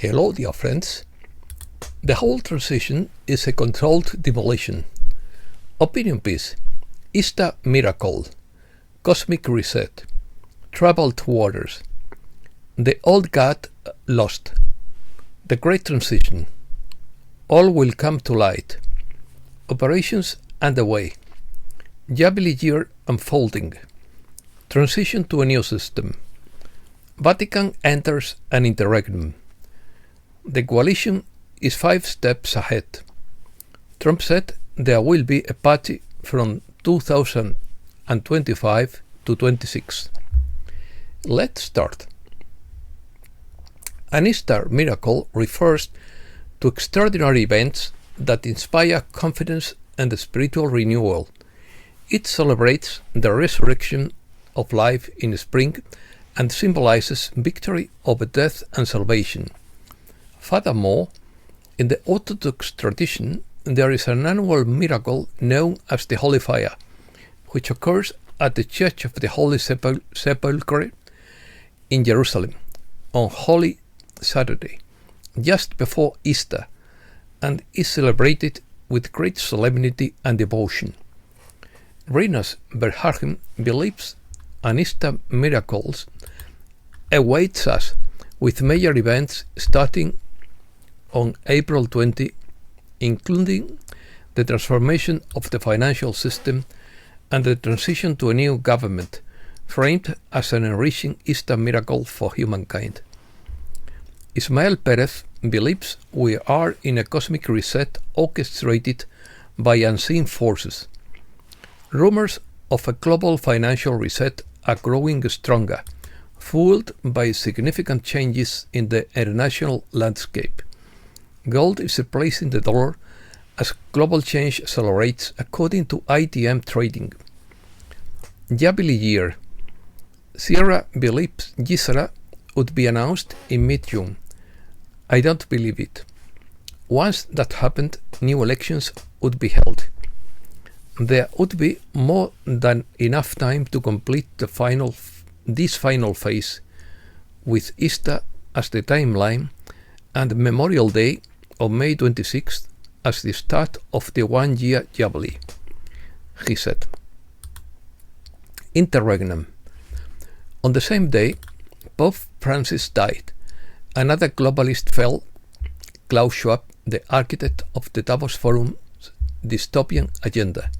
Hello, dear friends. The whole transition is a controlled demolition. Opinion piece. Easter miracle. Cosmic reset. Troubled waters. The old God lost. The great transition. All will come to light. Operations underway. Jubilee year unfolding. Transition to a new system. Vatican enters an interregnum. The coalition is 5 steps ahead. Trump said there will be a party from 2025 to 26. Let's start. An Easter miracle refers to extraordinary events that inspire confidence and spiritual renewal. It celebrates the resurrection of life in spring and symbolizes victory over death and salvation. Furthermore, in the Orthodox tradition, there is an annual miracle known as the Holy Fire, which occurs at the Church of the Holy Sepulchre in Jerusalem on Holy Saturday, just before Easter, and is celebrated with great solemnity and devotion. Renus Berharhem believes an Easter miracle awaits us, with major events starting on April 20, including the transformation of the financial system and the transition to a new government, framed as an enriching Easter miracle for humankind. Ismael Perez believes we are in a cosmic reset orchestrated by unseen forces. Rumors of a global financial reset are growing stronger, fueled by significant changes in the international landscape. Gold is replacing the dollar as global change accelerates, according to ITM Trading. Jubilee year. Sierra believes Gisela would be announced in mid-June. I don't believe it. Once that happened, new elections would be held. There would be more than enough time to complete this final phase, with Easter as the timeline and Memorial Day on May 26th as the start of the one-year Jubilee, he said. Interregnum. On the same day, Pope Francis died. Another globalist fell, Klaus Schwab, the architect of the Davos Forum's dystopian agenda.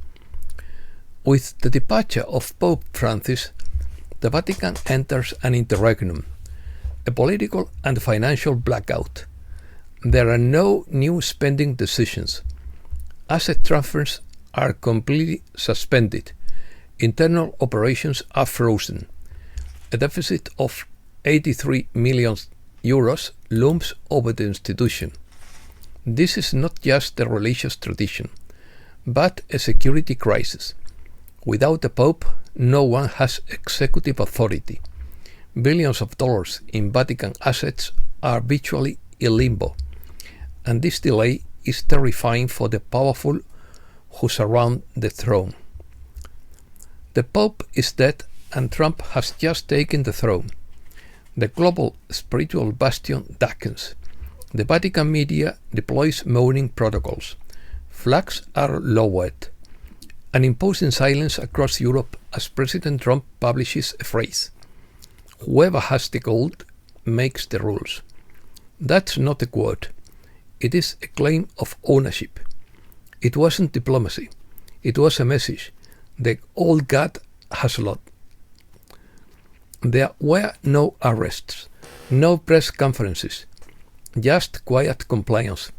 With the departure of Pope Francis, the Vatican enters an interregnum, a political and financial blackout. There are no new spending decisions. Asset transfers are completely suspended. Internal operations are frozen. A deficit of 83 million euros looms over the institution. This is not just a religious tradition, but a security crisis. Without the Pope, no one has executive authority. Billions of dollars in Vatican assets are virtually in limbo, and this delay is terrifying for the powerful who surround the throne. The Pope is dead and Trump has just taken the throne. The global spiritual bastion darkens. The Vatican media deploys mourning protocols. Flags are lowered. An imposing silence across Europe as President Trump publishes a phrase: "Whoever has the gold makes the rules." That's not a quote. It is a claim of ownership. It wasn't diplomacy. It was a message. The old God has lost. There were no arrests, no press conferences, just quiet compliance.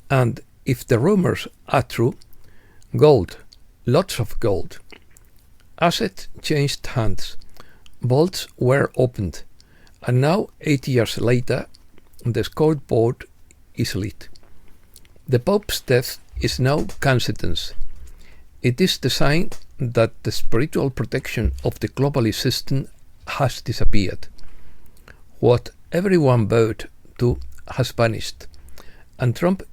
And if the rumors are true, gold, lots of gold. Assets changed hands. Vaults were opened. And now, 8 years later, the scoreboard is lit. The Pope's death is no coincidence. It is the sign that the spiritual protection of the globalist system has disappeared. What everyone vowed to has vanished, and Trump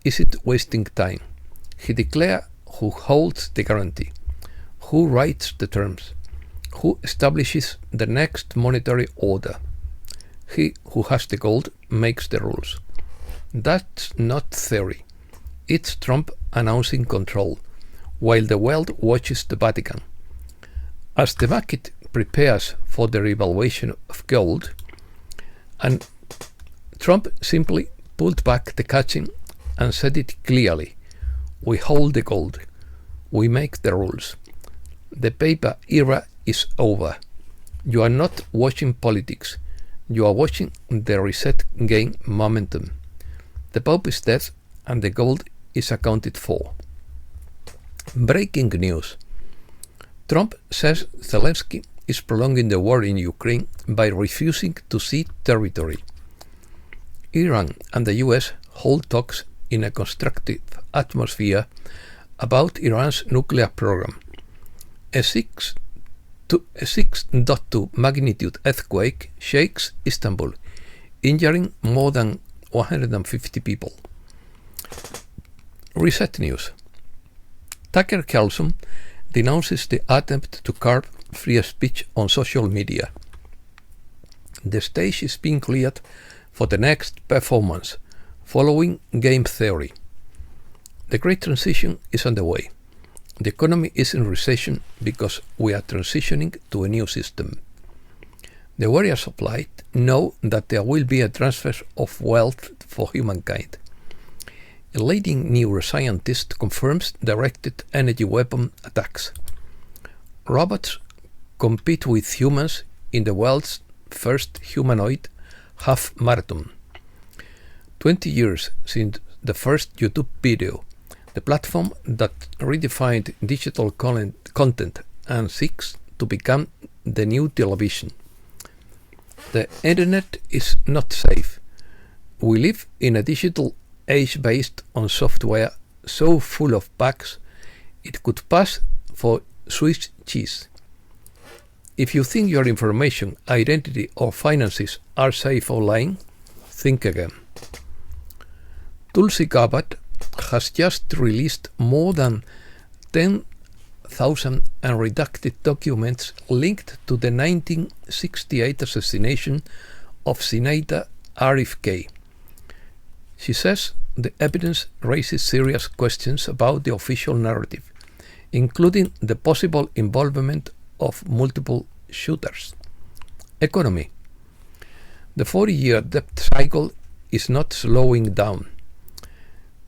isn't wasting time. He declares who holds the guarantee, who writes the terms, who establishes the next monetary order. He who has the gold makes the rules. That's not theory. It's Trump announcing control, while the world watches the Vatican. As the market prepares for the revaluation of gold, and Trump simply pulled back the curtain and said it clearly. We hold the gold. We make the rules. The paper era is over. You are not watching politics. You are watching the reset gain momentum. The Pope is dead and the gold is accounted for. Breaking news. Trump says Zelensky is prolonging the war in Ukraine by refusing to cede territory. Iran and the US hold talks in a constructive atmosphere about Iran's nuclear program. A 6.2 magnitude earthquake shakes Istanbul, injuring more than 150 people. Reset news. Tucker Carlson denounces the attempt to curb free speech on social media. The stage is being cleared for the next performance, following game theory. The great transition is underway. The economy is in recession because we are transitioning to a new system. The warriors of light know that there will be a transfer of wealth for humankind. A leading neuroscientist confirms directed energy weapon attacks. Robots compete with humans in the world's first humanoid half marathon. 20 years since the first YouTube video, the platform that redefined digital content and seeks to become the new television. The internet is not safe. We live in a digital age based on software so full of bugs it could pass for Swiss cheese. If you think your information, identity or finances are safe online, think again. Tulsi Gabbard has just released more than 10,000 unredacted documents linked to the 1968 assassination of Senator RFK. She says the evidence raises serious questions about the official narrative, including the possible involvement of multiple shooters. Economy. The 40-year debt cycle is not slowing down.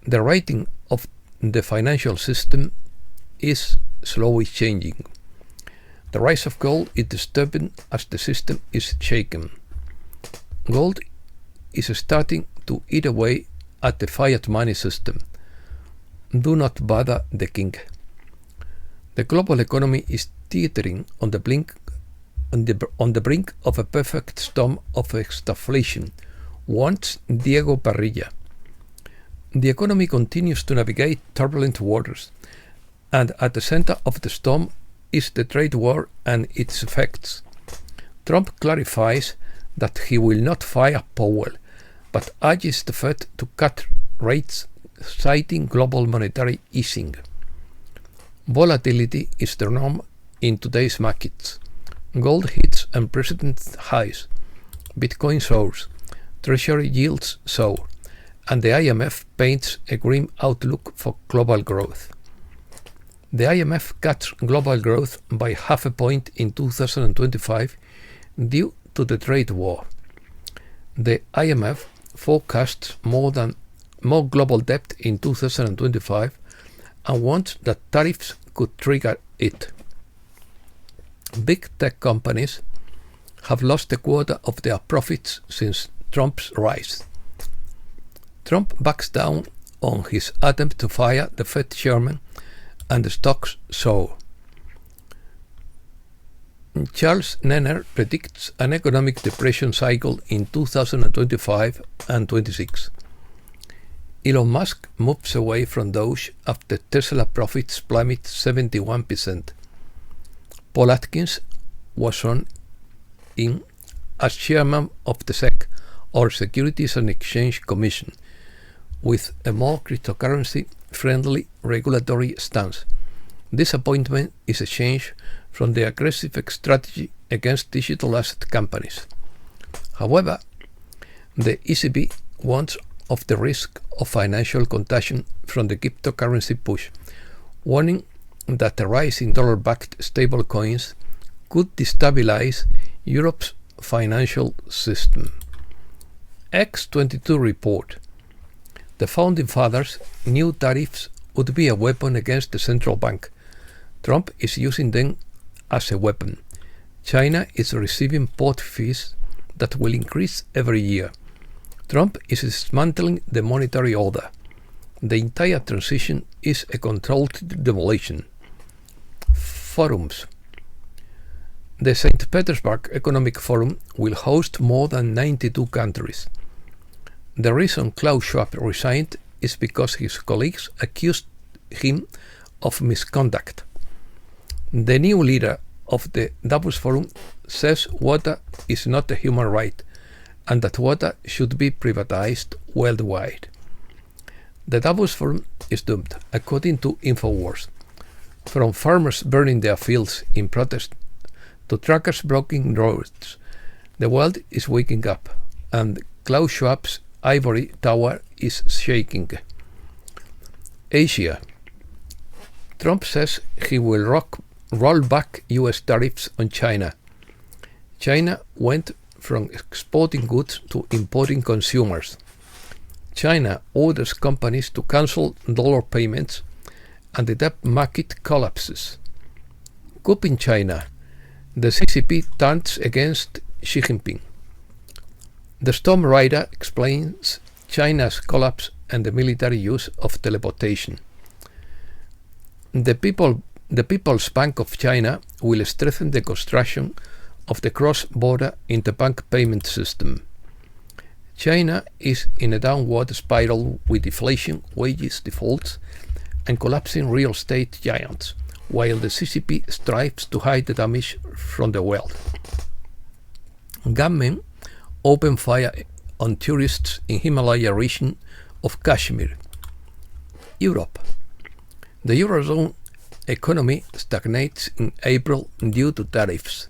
The rating of the financial system is slowly changing. The rise of gold is disturbing as the system is shaken. Gold is starting to eat away at the fiat money system. Do not bother the king. The global economy is teetering on the brink of a perfect storm of stagflation, warns Diego Parrilla. The economy continues to navigate turbulent waters, and at the center of the storm is the trade war and its effects. Trump clarifies that he will not fire Powell, but urges the Fed to cut rates, citing global monetary easing. Volatility is the norm in today's markets. Gold hits unprecedented highs, Bitcoin soars, Treasury yields soar, and the IMF paints a grim outlook for global growth. The IMF cuts global growth by half a point in 2025 due to the trade war. The IMF forecasts more global debt in 2025 and warns that tariffs could trigger it. Big tech companies have lost a quarter of their profits since Trump's rise. Trump backs down on his attempt to fire the Fed chairman and the stocks soar. Charles Nenner predicts an economic depression cycle in 2025 and 26. Elon Musk moves away from Doge after Tesla profits plummet 71%. Paul Atkins was sworn in as chairman of the SEC, or Securities and Exchange Commission, with a more cryptocurrency-friendly regulatory stance. This appointment is a change from the aggressive strategy against digital asset companies. However, the ECB warns of the risk of financial contagion from the cryptocurrency push, warning that a rise in dollar-backed stablecoins could destabilize Europe's financial system. X22 report. The Founding Fathers knew tariffs would be a weapon against the central bank. Trump is using them as a weapon. China is receiving port fees that will increase every year. Trump is dismantling the monetary order. The entire transition is a controlled demolition. Forums. The St. Petersburg Economic Forum will host more than 92 countries. The reason Klaus Schwab resigned is because his colleagues accused him of misconduct. The new leader of the Davos Forum says water is not a human right and that water should be privatized worldwide. The Davos Forum is doomed, according to InfoWars. From farmers burning their fields in protest to truckers blocking roads, the world is waking up, and Klaus Schwab's ivory tower is shaking. Asia. Trump says he will roll back US tariffs on China. China went from exporting goods to importing consumers. China orders companies to cancel dollar payments and the debt market collapses. Coup in China. The CCP turns against Xi Jinping. The Storm Rider explains China's collapse and the military use of teleportation. The People's Bank of China will strengthen the construction of the cross-border interbank payment system. China is in a downward spiral with deflation, wages defaults, and collapsing real estate giants, while the CCP strives to hide the damage from the world. Gunmen open fire on tourists in Himalaya region of Kashmir. Europe. The Eurozone economy stagnates in April due to tariffs.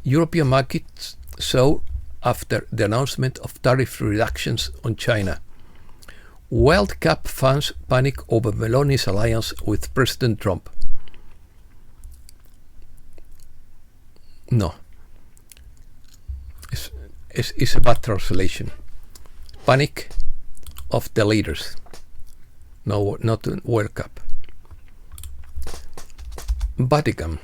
European markets soar after the announcement of tariff reductions on China. World Cup fans panic over Meloni's alliance with President Trump. No. It's a bad translation. Panic of the leaders. No, not World Cup. Vatican.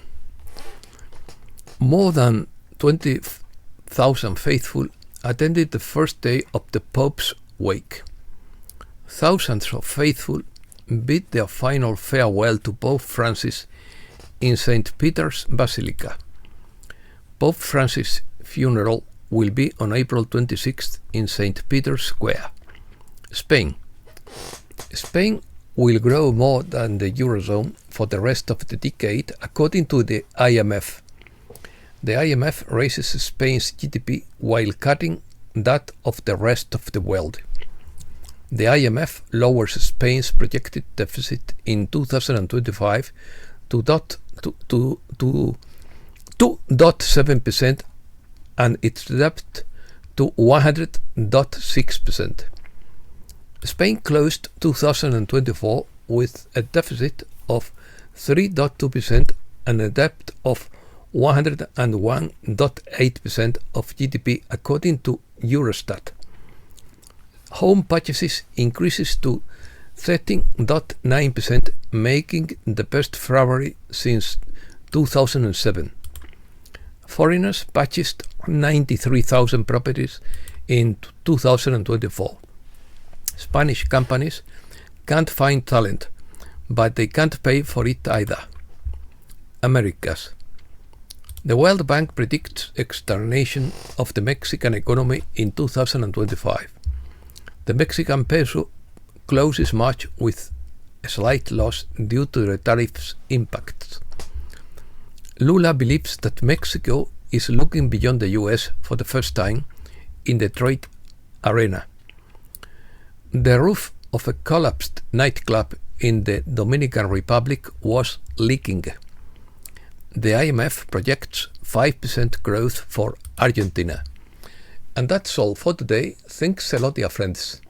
More than 20,000 faithful attended the first day of the Pope's wake. Thousands of faithful bid their final farewell to Pope Francis in St. Peter's Basilica. Pope Francis' funeral will be on April 26th in St. Peter's Square. Spain. Spain will grow more than the Eurozone for the rest of the decade, according to the IMF. The IMF raises Spain's GDP while cutting that of the rest of the world. The IMF lowers Spain's projected deficit in 2025 to 2.7% and its debt to 100.6%. Spain closed 2024 with a deficit of 3.2% and a debt of 101.8% of GDP, according to Eurostat. Home purchases increases to 13.9%, making the best February since 2007. Foreigners purchased 93,000 properties in 2024. Spanish companies can't find talent, but they can't pay for it either. Americas. The World Bank predicts extermination of the Mexican economy in 2025. The Mexican peso closes March with a slight loss due to the tariffs' impacts. Lula believes that Mexico is looking beyond the US for the first time in the trade arena. The roof of a collapsed nightclub in the Dominican Republic was leaking. The IMF projects 5% growth for Argentina. And that's all for today. Thanks a lot, dear friends.